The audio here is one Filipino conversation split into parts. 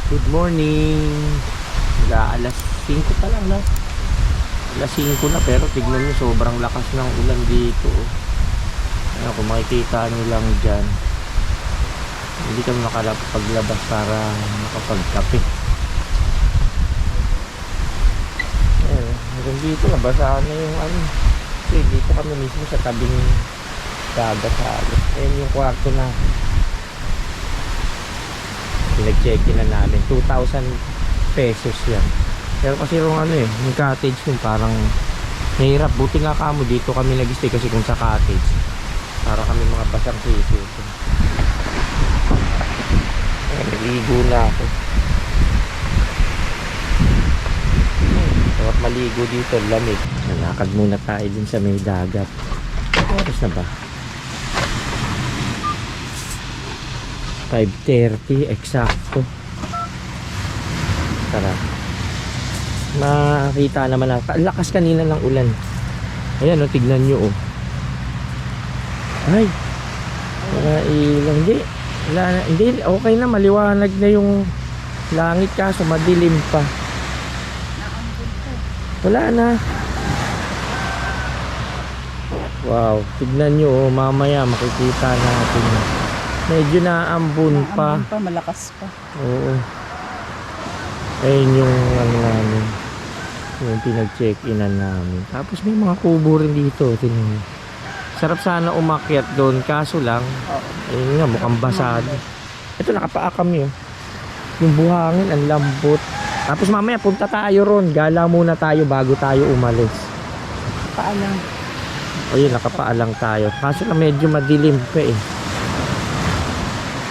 Good morning. Alas 5 pa lang na. Alas 5 na pero tignan nyo sobrang lakas ng ulan dito. Ano, kung makikita nyo lang dyan, hindi kami makapaglabas para makapagkape. Ayan, hanggang dito nabasa na yung ano. Kasi dito kami mismo sa tabing dagat halos. Ayan yung kwarto na pinag-check-in na namin. 2,000 pesos yan. Pero kasi yung ano yung cottage yung parang nahirap. Buti nga kamo dito kami nag-stay kasi kung sa cottage para kami mga basang sisi. Naligo na ako. Dapat maligo dito, lamig. Nalakad muna tayo din sa may dagat. Oras na ba? 5:30 eksakto. Tara. Makita naman natin. Lakas kanina ng ulan. Ayan o, tignan nyo o. Ay. Wala ilang. Hindi. Okay na. Maliwanag na yung langit kaso madilim pa. Wala na. Wow. Tignan nyo o. Mamaya makikita natin. Medyo naambun pa. Malakas pa. Oo. Ayun yung ano namin. Yung pinag-check-inan namin. Tapos may mga kubo rin dito. Tingnan. Sarap sana umakyat doon. Kaso lang, ayun nga, mukhang basado. Ito, nakapaa kami. Oh. Yung buhangin, ang lambot. Tapos mamaya, punta tayo ron. Gala muna tayo bago tayo umalis. Paalang. Ayun, nakapaalang tayo. Kaso lang, medyo madilim pa eh.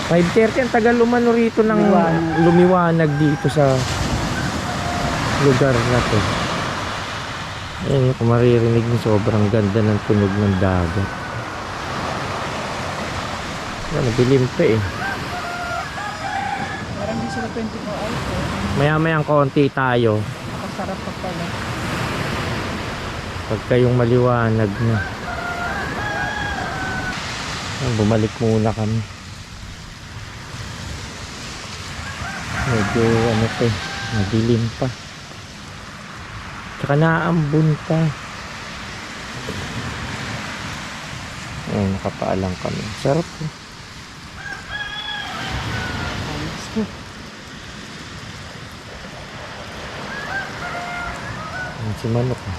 5:30 ang tagal umano rito ng lumiwanag dito sa lugar na to. Ayun, kung maririnig mo, sobrang ganda ng tunog ng dagat. Nadilim pa eh. Parang di sila 24 hours. Maya-mayang konti tayo. Nakasarap pa pala. Pagka yung maliwanag na. Bumalik muna kami. Medyo ano pa eh, madilim pa. Tsaka naambun pa. Ayun, nakapaalang kami. Sarap eh. Ayun si manok eh.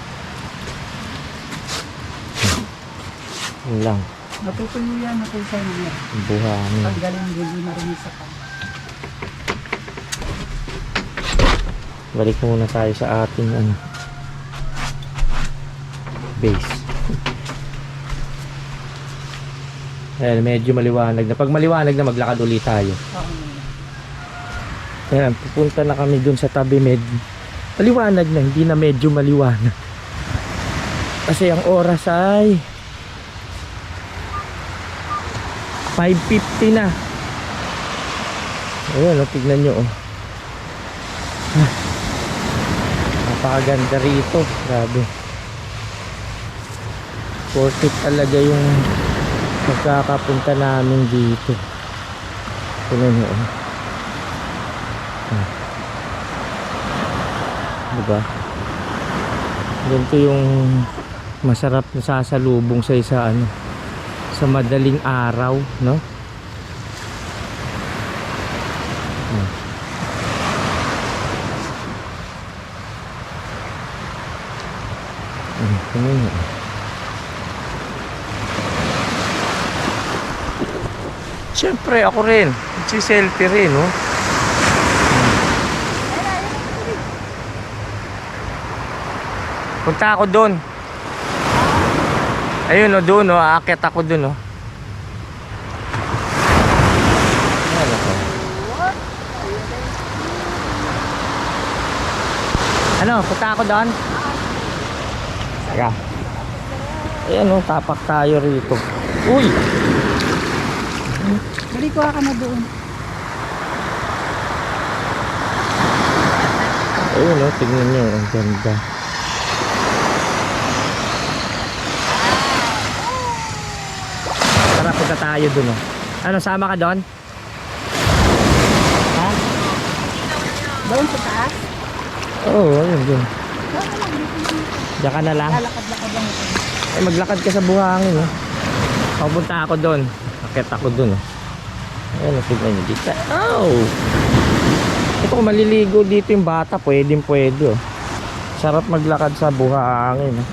Yun lang. Natutuyo yan, natutuyo niya. Buhangin. Pag galing hindi marinig sa kanya. Balik muna tayo sa ating base. Ayan, medyo maliwanag na. Pag maliwanag na, maglakad ulit tayo. Ayan, pupunta na kami dun sa tabi. Maliwanag na, hindi na medyo maliwanag. Kasi ang oras ay 5:50 na. Ayan, tignan nyo oh. Napakaganda rito, grabe. Worth it talaga yung magkakapunta namin dito. Tignan nyo diba? Ganito yung masarap na sasalubong sa isa sa madaling araw, no? Siyempre ako rin selfie rin no? Punta ako doon. Ayun o doon o, aakyat ako doon o. Ano, punta ako doon. Teka. Ayan o, tapak tayo rito. Uy! Dali ko ka na doon. Ayun o, tingnan nyo, ang ganda. Tara, punta tayo dun oh. Ano, sama ka doon? Ha? Oo, ayun dun. Diyan ka na lang. Lalakad-lakad lang ito. Eh, maglakad ka sa buhangin, oh. Papunta ako doon. Akit ako doon, oh. Ayun, tignan nyo dito. Oh! Ito kung maliligo dito yung bata, pwede, oh. Sarap maglakad sa buhangin, oh.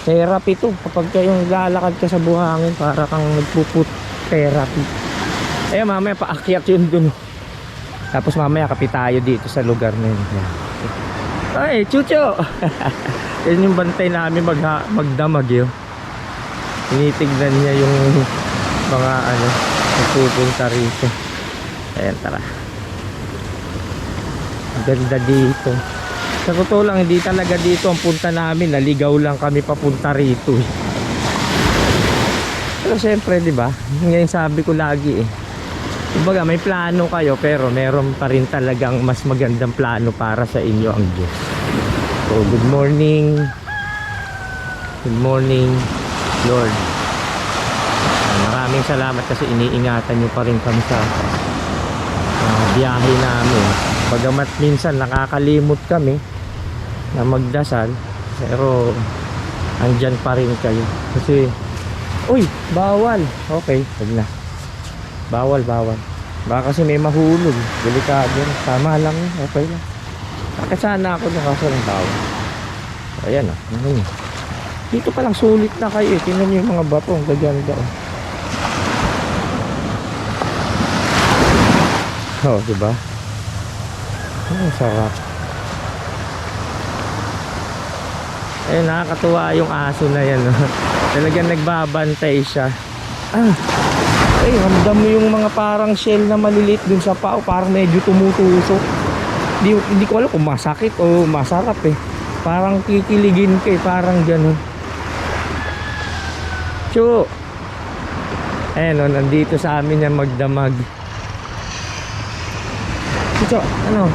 Therapy to. Kapag kayong lalakad ka sa buhangin, para kang nagpuput therapy. Ayun, mamaya paakyat yun dun, oh. Tapos mamaya kapit tayo dito sa lugar na yun. Ay, Chucho! Yan yung bantay namin magdamag yun. Tinitignan niya yung mga ano, nagpupunta rito. Ayan, tara. Ganda dito. Sa totoo lang, hindi talaga dito ang punta namin. Naligaw lang kami papunta rito, eh. Pero syempre, di ba? Ngayon sabi ko lagi, eh. Kumbaga, may plano kayo, pero meron pa rin talagang mas magandang plano para sa inyo ang Diyos. So, good morning. Good morning, Lord. Maraming salamat kasi iniingatan nyo pa rin kami sa biyahe namin. Bagamat minsan nakakalimot kami na magdasal, pero andyan pa rin kayo. Kasi, uy, bawal. Okay, wag na. Bawal. Baka kasi may mahulog. Delikado. Tama lang. Okay lang. Bakit sana ako nung kaso ng bawal. Ayan, oh. Dito pa lang sulit na kayo, eh. Tingnan nyo yung mga bato. Ang gaganda, oh. Oh, diba? Ang sarap. Eh, nakakatuwa yung aso na yan, oh. Talagang nagbabantay siya. Ay, ramdam mo yung mga parang shell na maliliit dun sa pao, parang medyo tumutusok. Hindi ko alam kung masakit o masarap, eh. Parang kikiligin ka, eh, parang ganun. Chu! Ayan, oh, nandito sa amin yung magdamag. Chu, ano?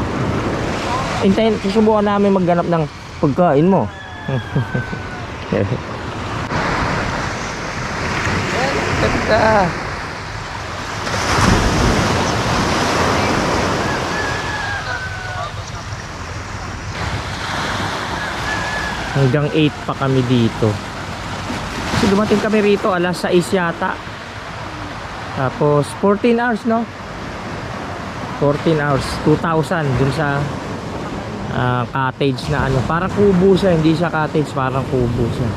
Hintayin, susubukan namin magganap ng pagkain mo. Ganda! Hanggang 8 pa kami dito. So dumating kami rito alas 6 yata. Tapos 14 hours, no? 14 hours, 2,000 dun sa cottage na ano. Parang kubo siya, hindi siya cottage, parang kubo siya.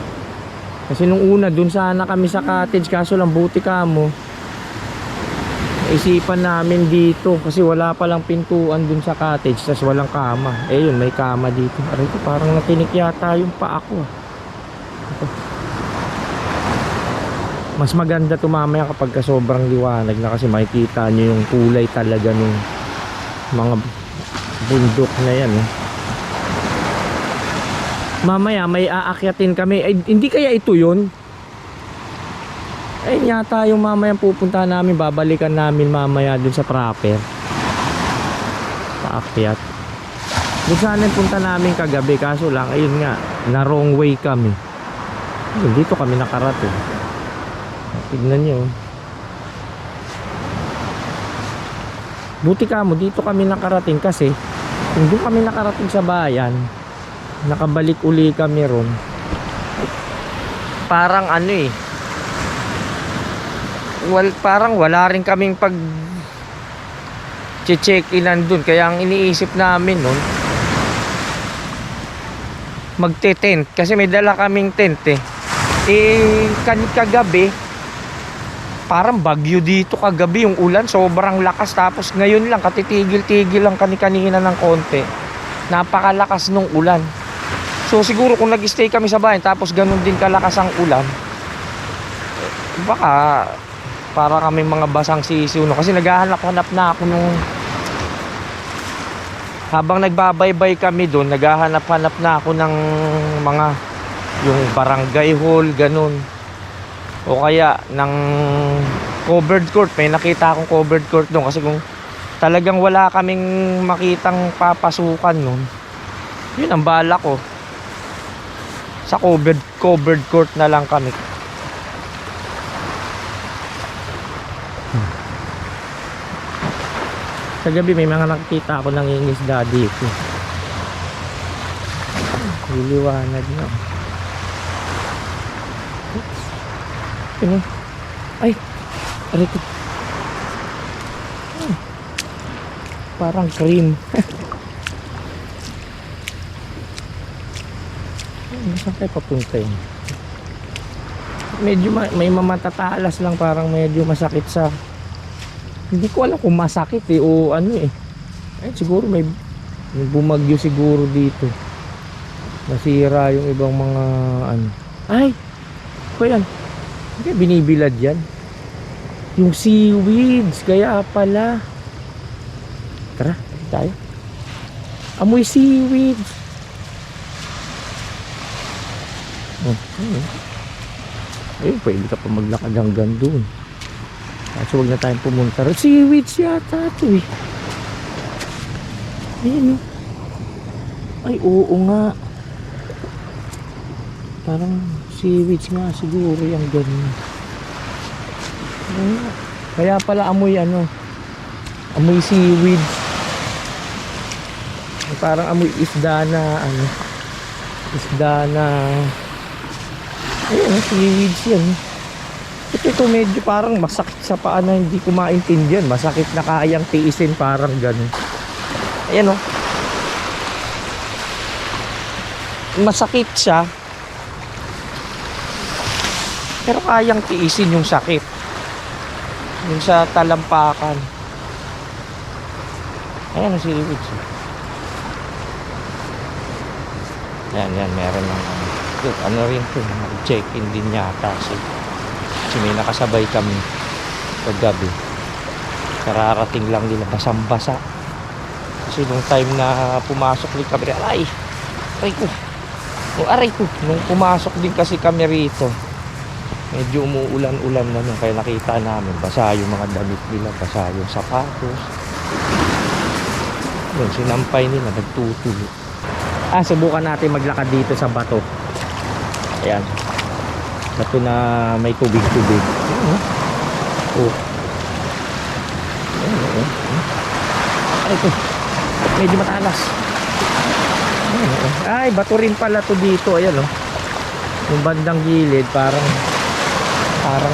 Kasi nung una dun sana kami sa cottage, kaso lang buti ka mo. Isipan namin dito kasi wala palang pintuan dun sa cottage, tas walang kama. Eh yun, may kama dito. Aray ko, parang natinik yata yung paa ko. Mas maganda to mamaya kapag sobrang liwanag na, kasi makikita nyo yung kulay talaga ng mga bundok na yan, eh. Mamaya may aakyatin kami. Ay, hindi kaya ito yun? Ayun yata yung mamayang pupunta namin, babalikan namin mamaya dun sa proper paakyat. Dun sana yung punta namin kagabi, kaso lang ayun nga, na wrong way kami. Ayun, dito kami nakarating. Tignan nyo. Buti ka mo, dito kami nakarating kasi kung doon kami nakarating sa bayan, nakabalik uli kami ron, parang ano, eh, parang wala rin kaming pag check-inan dun. Kaya ang iniisip namin nun, magte-tent, kasi may dala kaming tent, eh. Kagabi parang bagyo dito kagabi, yung ulan sobrang lakas, tapos ngayon lang katitigil-tigil lang kanina ng konti, napakalakas nung ulan. So siguro kung nag-stay kami sa bahay tapos ganun din kalakas ang ulan, baka para kami mga basang sisiw, no? Kasi naghahanap-hanap na ako nung habang nagbabaybay kami doon, naghahanap-hanap na ako ng mga yung barangay hall, ganun, o kaya ng covered court. May nakita akong covered court doon, kasi kung talagang wala kaming makitang papasukan noon, yun ang bala ko, sa covered court na lang kami. Sa gabi may mga nakikita ako nangingisda dito. Liliwanag na. Ano? Ay! Aray ko. Parang cream. Saan tayo papunta yun? Medyo may mamatatalas lang, parang medyo masakit sa... Hindi ko alam kung masakit o ano eh. Siguro may bumagyo siguro dito. Nasira yung ibang mga ano. Ay! Ko yan. Hindi binibilad yan. Yung seaweeds, kaya pala. Tara, tayo. Amoy seaweeds. Ayun, pwede ka pa maglakad hanggang doon. Kaso huwag na tayong pumunta. Seaweeds yata ito eh. Ayun. Ay, oo nga. Parang seaweeds nga siguro yung ganyan. Kaya pala amoy ano, amoy seaweed. Parang amoy isda na ano, isda na ayun, seaweeds yan. Ito medyo parang masakit sa paa na hindi ko maintindihan. Masakit na kayang tiisin, parang ganun. Ayan o, masakit siya pero kayang tiisin yung sakit. Yung sa talampakan. Ayan ang seaweeds. Yan, meron lang ano rin ito, check-in din yata kasi may nakasabay kami paggabi. Kararating lang nila, basang-basa kasi nung time na pumasok din kami, aray ko nung pumasok din kasi kami rito, medyo umuulan-ulan na nun, kaya nakita namin basa yung mga damit nila, basa yung sapatos. Yun, sinampay nila, nagtutulo. Subukan natin maglakad dito sa bato. Ayan, bato na may tubig-tubig. Ay, ito medyo matalas. Ay, bato rin pala to dito. Ayan o, yung bandang gilid parang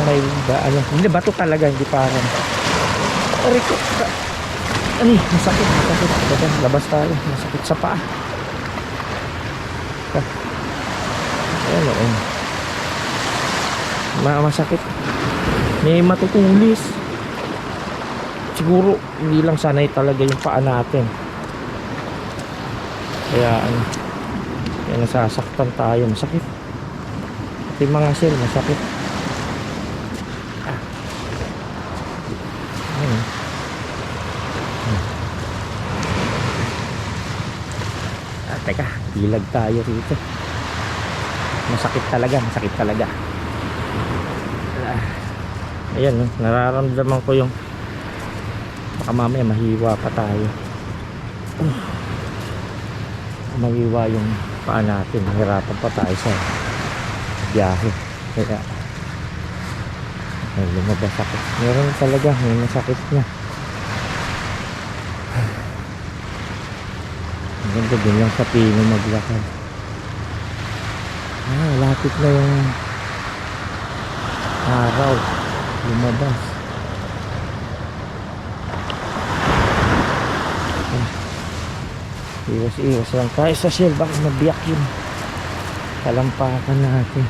may ano, hindi bato talaga, hindi parang masakit. Labas tayo, masakit sa paa. Ayan o, masakit, may matutulis siguro, hindi lang sanay talaga yung paa natin, kaya ano, kaya nasasaktan tayo, masakit pati mga shell, masakit. Teka, bilag tayo rito. Masakit talaga. Ayan, no? Nararamdaman ko yung baka mamaya mahiwa pa tayo. Mahiwa yung paa natin, mahirapan pa tayo sa biyahe. Kaya lumabas ako. Meron talaga, may masakit na. Ang ganda din lang sa Pino maglakad. Lapit na yung araw lumabas. Iwas lang tayo sa shell, baka mabiyak yun talampakan natin.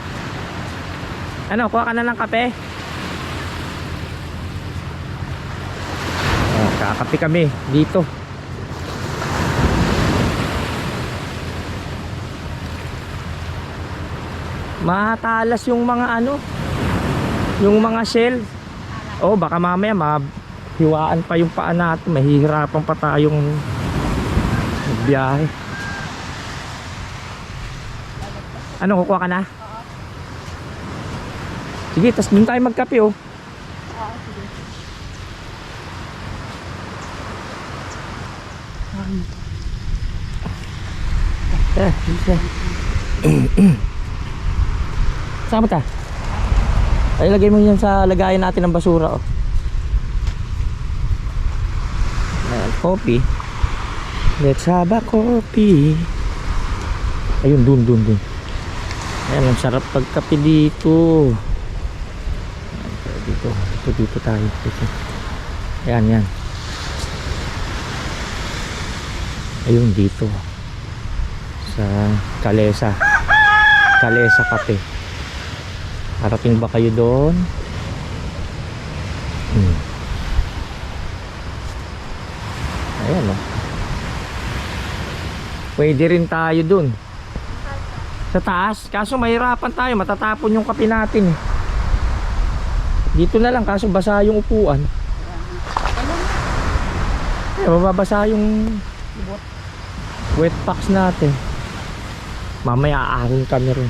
Ano, kuha ka na ng kape? Kakape kami dito. Matalas yung mga ano, yung mga shell. Baka mamaya mahiwaan pa yung paa natin, mahihirapan pa tayong biyahe. Ano, kukuha ka na? Sige, tas dun tayo magkape oh. Sige. Saan ba ta? Ay, lagay mo yan sa lagayan natin ng basura oh. Ayan, Coffee. Let's have a coffee. Ayun, dun. Ayan, ang sarap pagkape dito. Dito tayo. Dito. Ayan. Ayun, dito. Sa Calesa Cafe. Parating ba kayo doon? Ayan, oh. Pwede rin tayo doon sa taas, kaso mahirapan tayo, matatapon yung kape natin. Dito na lang, kaso basa yung upuan. Mababasa yung wet packs natin. Mamaya aahon kami rin.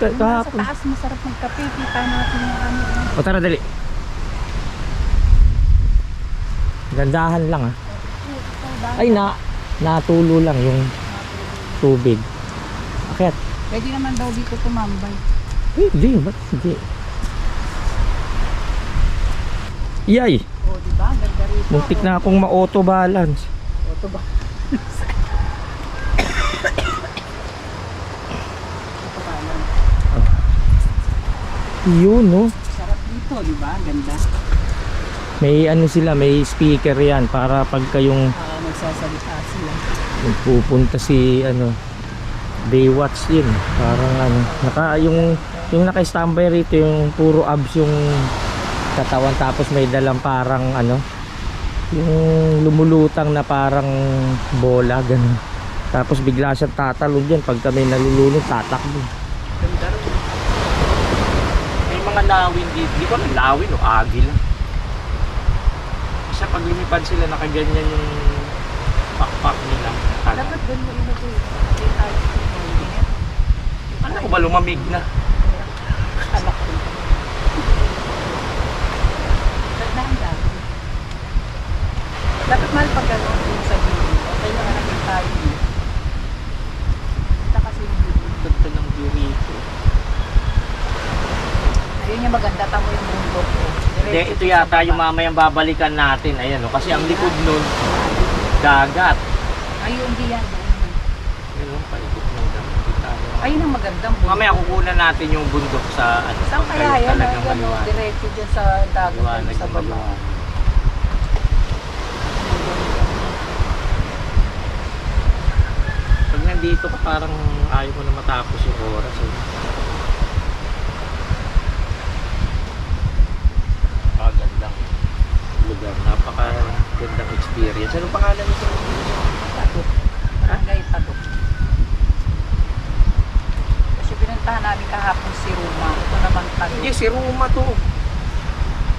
Sa taas, masarap magkape. Kita natin yung ano. O tara, dali. Gandahan lang, ah. Ay, natulo lang yung tubig. Akit. Pwede naman daw dito tumambay. Hindi, ba't hindi? Iyay! O, diba? Ganda rito. Muntik na akong ma-auto balance. Auto ba? Yun, no? Sarap dito, diba? Ganda. May ano sila, may speaker yan para pag kayong Magsasalita sila. pupunta si ano, Baywatch yun. Parang ano, yung naka-standby rito, yung puro abs yung katawan, tapos may dalang parang ano, yung lumulutang na parang bola, ganun. Tapos bigla siyang tatalon dyan pag kami nalulunod, tatakbo. Ganda rin. May mga lawin dito, di ba lawin o agila? Kasi pag lumipad sila, nakaganyan yung pakpak nila. Dapat doon mo ilagay. Hindi tayo. Ano ko ba, lumamig na? Alak ko. Dahan-dahan. Dapat mahal pag gano'n yung sa video. Okay lang namin tayo. Ito kasi yung video. Ganda ng view rito. Ayun yung maganda. Tamo yung mundo ko. Hindi, ito yata yung mamayang babalikan natin. Ayan, no? Kasi ang likod nun, dagat. Ayun, hindi yan. Ayan, no? Palikot ng dagat. Ayun ang magandang bundo. Mamaya kukunan natin yung bundok sa ano. Saan kaya yan? Talagang Ano, maliwanag. diretso dyan sa dagat. Maliwanag Sa yung baba. maliwanag. Pag nandito ka, parang ayaw mo na matapos yung oras. Eh. Napakagandang lugar. Napakagandang experience. Anong pangalan nito? Padok. Barangay Padok. Kasi pinuntahan namin kahapon si Ruma. Ito naman Padok. Hindi, si Ruma to.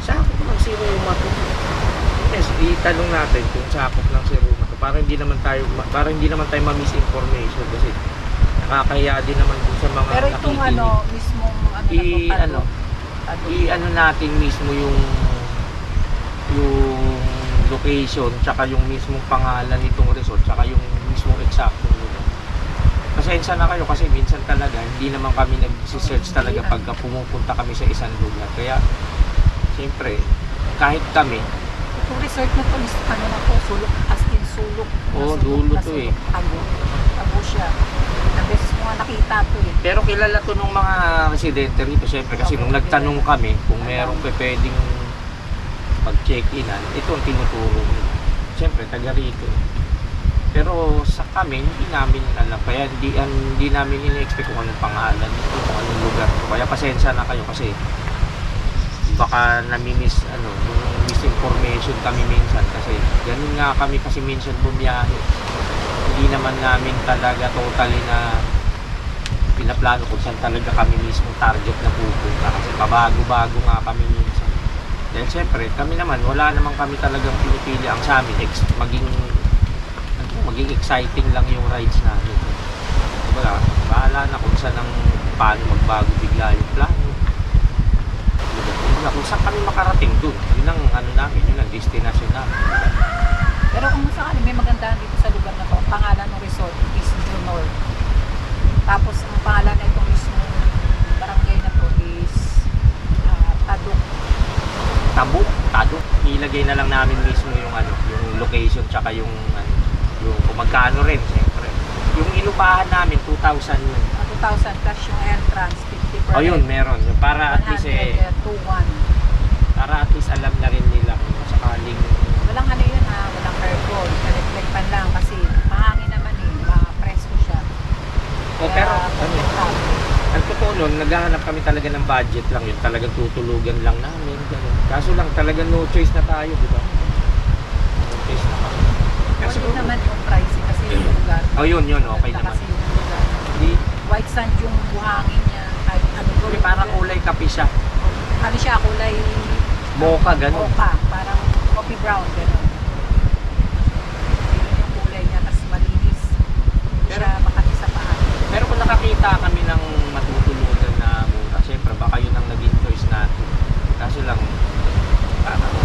Sakop lang si Ruma to. Yes, itanong natin kung sakop lang si Ruma to. Para hindi naman tayo ma-misinformation kasi nakakahiya din naman dun sa mga Pero itong nakikinig. ano, mismong ano na to, Padok. I-ano natin mismo yung location tsaka yung mismong pangalan nitong resort tsaka yung mismong exactong lugar. Pasensya na kayo kasi minsan talaga hindi naman kami nag-search talaga pagka pumupunta kami sa isang lugar. Kaya siyempre kahit kami, Itong resort na to, ano na to, sulok, as in sulok. Oo, Na sulok, dulo na to sulok, eh. Tago siya. Na beses mo nga nakita to eh. pero kilala to ng mga residente rito siyempre kasi nung nagtanong kami kung merong pwedeng pag-check-inan, ito ang tinuturo nila. Siyempre, taga rito. Pero sa kami, hindi namin alam. Kaya hindi namin ini-expect kung anong pangalan ito, kung anong lugar ito. Kaya pasensya na kayo kasi baka yung misinformation kami minsan kasi ganun nga kami kasi minsan bumiyahe. Hindi naman namin talaga totally na pinaplano kung saan talaga kami mismo target na pupunta kasi pabago-bago nga kami minsan. Dahil siyempre, kami naman, wala naman kami talagang pinipili ang sa amin. Maging exciting lang yung rides namin. Diba, bahala na kung saan paano magbago bigla yung plano. Diba, kung saan kami makarating dun, yun ang ano namin, yun ang destination namin. Pero kung sakali may magandaan dito sa lugar na to, ang pangalan ng resort is Junor. Tapos ang pangalan na itong mismo barangay na to is Padok. limitado. Ilagay na lang namin mismo yung ano, yung location tsaka yung ano, yung kung magkano rin, siyempre. Yung inupahan namin 2,000 yun. 2,000 cash yung entrance, 50 per Oh, yun, meron. Yung para at least 2,1. para at least alam na rin nila kung sakaling Walang ano yun ha, walang aircon. Reflectan lang kasi mahangin naman eh, ma-presko siya. oh, pero ano, ang totoo nun, naghahanap kami talaga ng budget lang yun. Talagang tutulugan lang namin. Ganun. Kaso lang talaga no choice na tayo, di ba? No choice na kami. Kasi Kasi naman yung pricey kasi yung lugar. oh, yun, okay Ganda naman. kasi yung lugar. Hindi, White sand yung buhangin niya. Kahit ano hindi parang kulay kape siya. Ano siya, kulay Mocha, ganun. mocha. Parang coffee brown, gano'n. Yun yung kulay niya, tapos malinis. Hindi Pero- siya makati sa paa. Pero kung nakakita kami ng matutulugan na mura, siyempre baka yun ang naging choice natin. Kaso lang, parang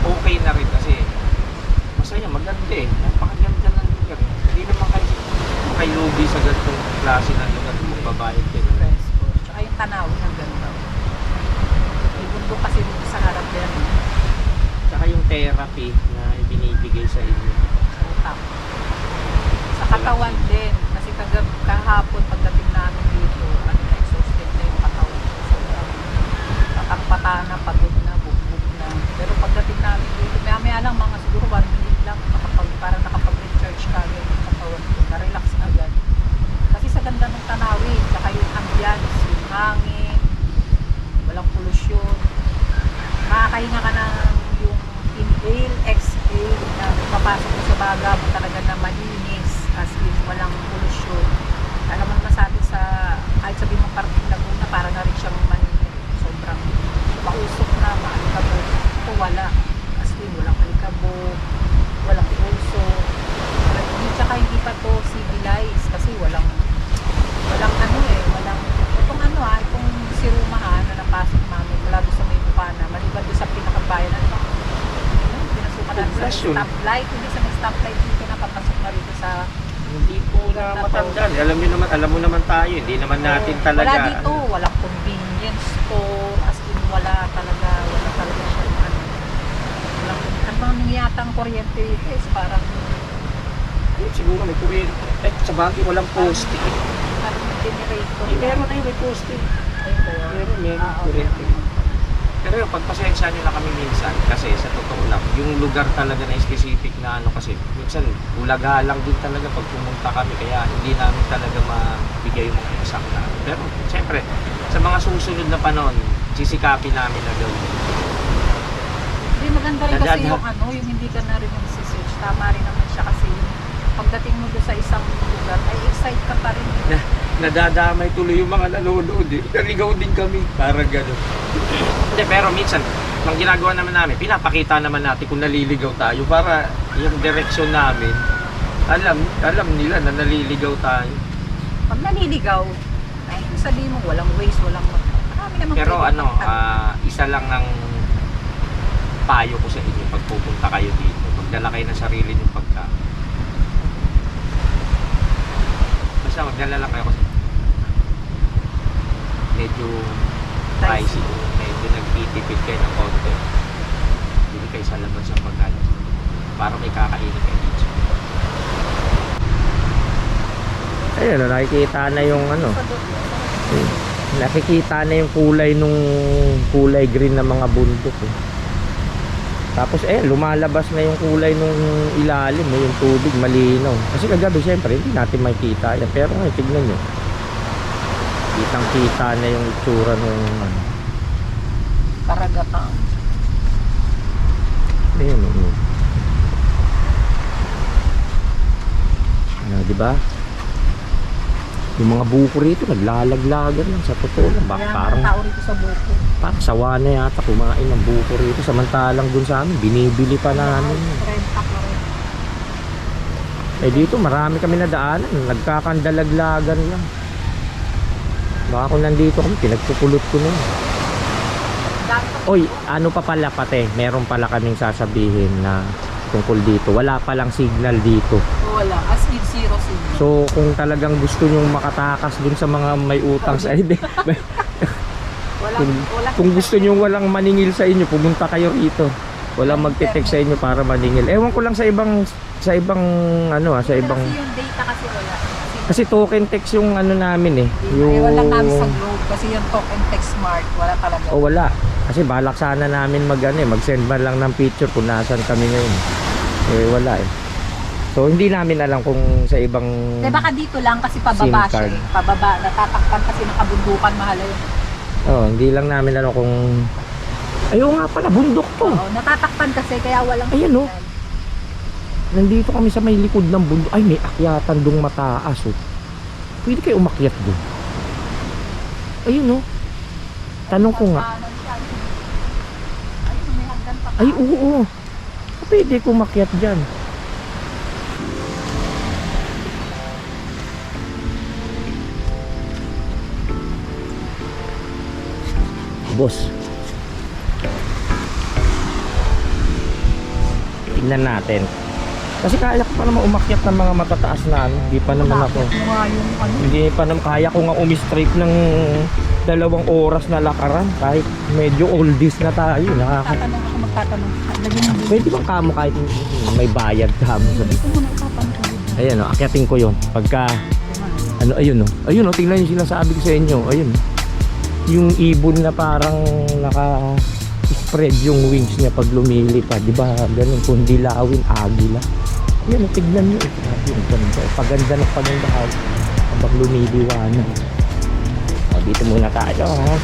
okay na rin kasi masaya, maganda eh. Napakaganda ng lugar. Hindi naman kayo lugi sa ganitong klase ng lugar kung magbabayad kayo. Presko. Tsaka yung tanawin ng ganda. May bundok kasi dito sa harap yan. Tsaka yung therapy na ibinibigay sa inyo. Sa utak. Sa katawan din. Kasi kahapon pagdating namin dito, ano na, exhausted na yung katawan. Sobrang patang-pata na, pagod na, bugbog na. Pero pagdating namin dito, maya lang mga siguro 1 minute lang, parang nakapag-recharge kagad yung katawan ko. Na-relax agad. Kasi sa ganda ng tanawin, tsaka yung ambience, yung hangin, walang polusyon. Makakahinga ka ng yung inhale, exhale, na papasok mo sa baga mo talaga na malinis, as in walang polusyon. Alam mo naman sa atin sa, kahit sabihin mo parang Laguna, para na rin siyang maninit. Sobrang mausok na, maalikabok. Ito wala. As in, walang alikabok, walang pulso. Hindi, tsaka hindi pa to civilized kasi walang ano eh, walang, itong ano ha, itong sirumahan na napasok namin mula doon sa may Bukana, maliban doon sa pinakabayan, ano, pinasukan natin sa may Poblasyon. stoplight, hindi sa may stoplight dito napapasok na rito sa, Hindi po na matandaan. Alam mo naman tayo, hindi naman natin talaga. wala dito, walang convenience store, as in wala talaga siya, ano, walang, ano bang nangyatang kuryente dito is parang, Siguro may kuryente. Sa bagay walang poste. parang generator. Meron na yun, may poste. Ayun ba yun? Meron kuryente. Pero yung pagpasensya nyo na kami minsan kasi sa totoo lang, yung lugar talaga na specific na ano kasi minsan ulaga lang din talaga pag pumunta kami kaya hindi namin talaga mabigay yung mga exact na. Pero siyempre, sa mga susunod na panahon, sisikapin namin na gawin. Hindi maganda rin kasi yung ano, yung hindi ka na rin yung search. Tama rin naman siya kasi yung pagdating mo doon sa isang lugar, ay excite ka pa rin. Nadadamay tuloy yung mga nanonood eh. Naligaw din kami. Parang gano'n. Hindi, pero minsan, ang ginagawa naman namin, pinapakita naman natin kung naliligaw tayo para yung direksyon namin, alam nila na naliligaw tayo. Pag naliligaw, ay sabihin mo walang waste, walang marami naman. Pero pwede ano, magtang- isa lang ang payo ko sa inyo pag pupunta kayo dito. Magdala kayo ng sarili niyong pagkain. Basta magdala lang kayo kasi medyo pricey. Medyo nagtitipid kayo ng konti. Hindi kayo sa labas ng pagkain. Para may kakainin kayo dito. Ayun, nakikita na yung ano. Nakikita na yung kulay nung kulay green ng mga bundok eh. Tapos lumalabas na yung kulay nung ilalim, yung tubig malinaw. Kasi kagabi syempre hindi natin makikita yan. Pero ngayon tignan nyo. Kitang kita na yung itsura nung ano. Karagatan. Ayun, ano, di ba? Yung mga buko rito naglalaglagan lang sa totoo lang. Kaya Parang tao rito sa buko. parang sawa na yata kumain ng buko rito. Samantalang dun sa amin, binibili pa namin. Renta ko rin. Dito marami kami nadaanan. Nagkakandalaglagan lang. Baka kung nandito kami, pinagpupulot ko na yun. Oy, ano pa pala pate? Meron pala kaming sasabihin na tungkol dito. Wala palang signal dito. Wala. As in zero signal. So, kung talagang gusto nyong makatakas dun sa mga may utang sa hindi. Wala Kung gusto nyo walang maningil sa inyo, pumunta kayo rito. Walang magte-text sa inyo para maningil. Ewan ko lang sa ibang ano sa ibang Kasi yung data kasi wala. kasi token text yung ano namin eh. Yung wala namin sa Globe kasi yung talk and text smart wala talaga. O wala. Kasi balak sana namin mag-send man lang ng picture kung nasaan kami ngayon. Eh wala eh. So hindi namin alam kung sa ibang Di baka dito lang kasi SIM pababa siya card. eh. Pababa, natatakpan kasi nakabundukan mahal yun. hindi lang namin alam kung ayaw nga pala, bundok to. Oo, natatakpan kasi kaya walang Ayan, oh. signal. Nandito kami sa may likod ng bundok. Ay, may akyatan dong mataas oh. Pwede kayo umakyat doon. Ayun oh. Tanong ko nga. Kanan siya. Ayun, may hagdan pa. Ay, oo. Pwede ko umakyat dyan. Boss. Tingnan natin. Kasi kaya ko pa naman umakyat ng mga matataas na ano. Hindi pa naman ako. Bakit mo nga yung ano? Hindi pa naman kaya ko nga umistraight ng 2 oras na lakaran. Kahit medyo oldies na tayo. Tatanong ako magtatanong. Lagyan mo dito. Pwede bang kamo kahit may bayad kamo sabi. Dito mo nagtatanong. Ayan o, akyatin ko yon. Pagka, ano, ayun o. Ayun o, tingnan yung sinasabi ko sa inyo. Ayun. Yung ibon na parang naka-spread yung wings niya pag lumilipad. Diba, ganun, kung dilawin, agila. Ayan o, tignan nyo. Grabe yung ganda. Paganda ng paganda habang lumiliwanag. O, dito muna tayo ha.